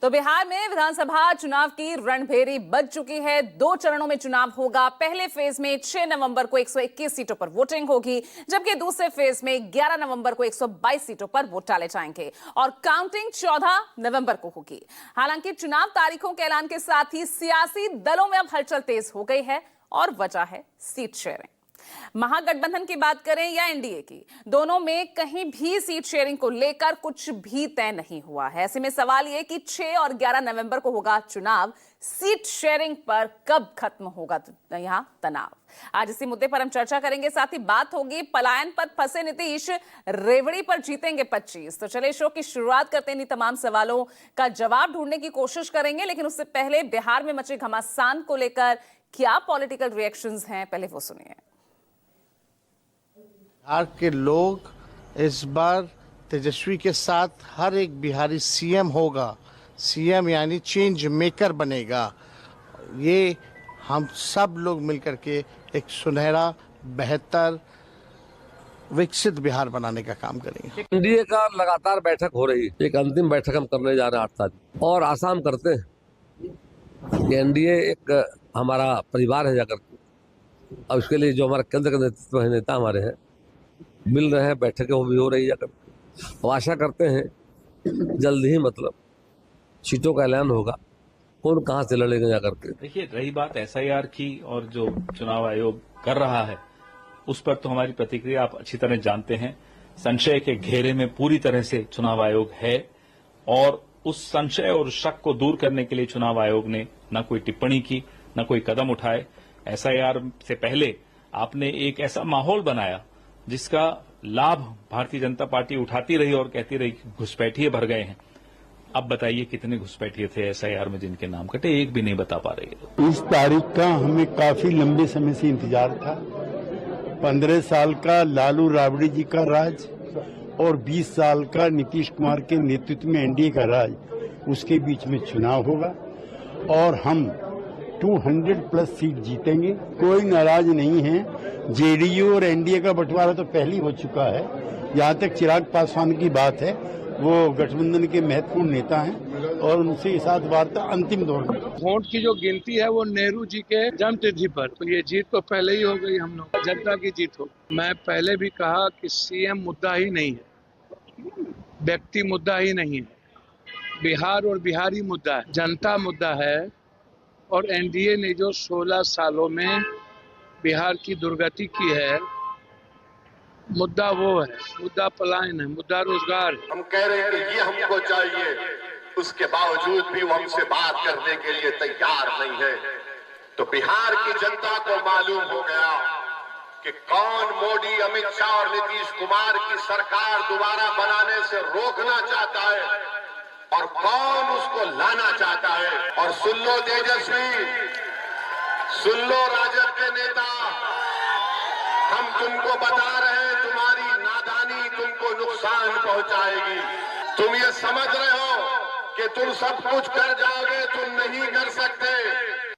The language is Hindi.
तो बिहार में विधानसभा चुनाव की रणभेरी बज चुकी है। 2 चरणों में चुनाव होगा। पहले फेज में 6 नवंबर को 121 सीटों पर वोटिंग होगी, जबकि दूसरे फेज में 11 नवंबर को 122 सीटों पर वोट डाले जाएंगे और काउंटिंग 14 नवंबर को होगी। हालांकि चुनाव तारीखों के ऐलान के साथ ही सियासी दलों में अब हलचल तेज हो गई है और वजह है सीट शेयरिंग। महागठबंधन की बात करें या एनडीए की, दोनों में कहीं भी सीट शेयरिंग को लेकर कुछ भी तय नहीं हुआ है। ऐसे में सवाल यह कि 6 और 11 नवंबर को होगा चुनाव, सीट शेयरिंग पर कब खत्म होगा यहां तनाव। आज इसी मुद्दे पर हम चर्चा करेंगे। साथ ही बात होगी पलायन पर फंसे नीतीश रेवड़ी पर जीतेंगे 25। तो चले शो की शुरुआत करते हैं। इन तमाम सवालों का जवाब ढूंढने की कोशिश करेंगे, लेकिन उससे पहले बिहार में मचे घमासान को लेकर क्या पॉलिटिकल रिएक्शंस हैं, पहले वो सुनिए। बिहार के लोग इस बार तेजस्वी के साथ हर एक बिहारी सीएम होगा। सीएम यानी चेंज मेकर बनेगा। ये हम सब लोग मिलकर के एक सुनहरा, बेहतर, विकसित बिहार बनाने का काम करेंगे। एनडीए का लगातार बैठक हो रही है। एक अंतिम बैठक हम करने जा रहे हैं 8 तारीख और आशा हम करते हैं कि एनडीए एक हमारा परिवार है जाकर, और उसके लिए जो हमारा केंद्र का नेतृत्व है, नेता हमारे हैं, मिल रहे हैं, बैठकें भी हो रही है। और आशा करते हैं जल्द ही सीटों का ऐलान होगा, कौन कहां से लड़ेगा जाकर के। देखिए, रही बात एसआईआर की और जो चुनाव आयोग कर रहा है, उस पर तो हमारी प्रतिक्रिया आप अच्छी तरह जानते हैं। संशय के घेरे में पूरी तरह से चुनाव आयोग है और उस संशय और शक को दूर करने के लिए चुनाव आयोग ने न कोई टिप्पणी की, न कोई कदम उठाए। एसआईआर से पहले आपने एक ऐसा माहौल बनाया जिसका लाभ भारतीय जनता पार्टी उठाती रही और कहती रही कि घुसपैठिए भर गए हैं। अब बताइए कितने घुसपैठिए थे एसआईआर में जिनके नाम कटे, एक भी नहीं बता पा रहे हैं। इस तारीख का हमें काफी लंबे समय से इंतजार था। 15 साल का लालू राबड़ी जी का राज और 20 साल का नीतीश कुमार के नेतृत्व में एनडीए का राज, उसके बीच में चुनाव होगा और हम 200+ सीट जीतेंगे। कोई नाराज नहीं है। जेडीयू और एनडीए का बंटवारा तो पहले ही हो चुका है। जहां तक चिराग पासवान की बात है, वो गठबंधन के महत्वपूर्ण नेता हैं और उनसे साथ वार्ता अंतिम दौर में। वोट की जो गिनती है वो नेहरू जी के जन्मतिथि पर, तो ये जीत तो पहले ही हो गई। हम लोग जनता की जीत हो। मैं पहले भी कहा कि सीएम मुद्दा ही नहीं है, व्यक्ति मुद्दा ही नहीं है, बिहार और बिहारी मुद्दा है, जनता मुद्दा है। और एनडीए ने जो 16 सालों में बिहार की दुर्गति की है, मुद्दा वो है, मुद्दा पलायन है, मुद्दा रोजगार है। हम कह रहे हैं कि ये हमको चाहिए, उसके बावजूद भी वो हमसे बात करने के लिए तैयार नहीं है। तो बिहार की जनता को मालूम हो गया कि कौन मोदी, अमित शाह और नीतीश कुमार की सरकार दोबारा बनाने से रोकना चाहता है और कौन उसको लाना चाहता है। और सुन लो तेजस्वी, सुन लो राजद के नेता, हम तुमको बता रहे हैं तुम्हारी नादानी तुमको नुकसान पहुंचाएगी। तुम ये समझ रहे हो कि तुम सब कुछ कर जाओगे, तुम नहीं कर सकते।